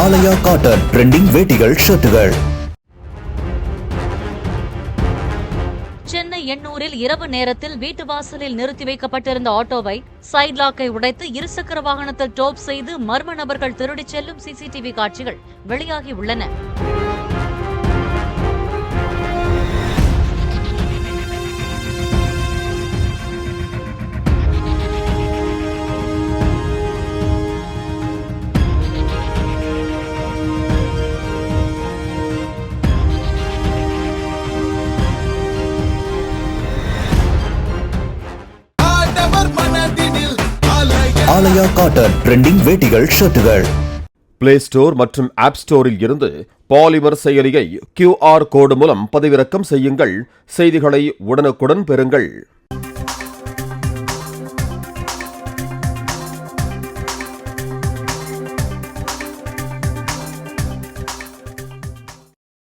ஆலயா cotton trending வேட்டிகள் ஷர்ட்டுகள். Chennai எண்ணூரில் இரவு நேரத்தில் வீட்டு வாசலில் நிறுத்தி வைக்கப்பட்டிருந்த ஆட்டோவை சைட் லாக்கை உடைத்து இருசக்கர வாகனத்தில் டோப் செய்து மர்ம நபர்கள் திருடிச் செல்லும் சிசிடிவி காட்சிகள் வெளியாகியுள்ளன. ஆலயா காட்டன் ட்ரெண்டிங் வேட்டிகள் ஷர்ட்டுகள். பிளே ஸ்டோர் மற்றும் ஆப் ஸ்டோரில் இருந்து பாலிமர் செயலியை QR கோடு மூலம் பதிவிறக்கம் செய்யுங்கள். செய்திகளை உடனுக்குடன் பெறுங்கள்.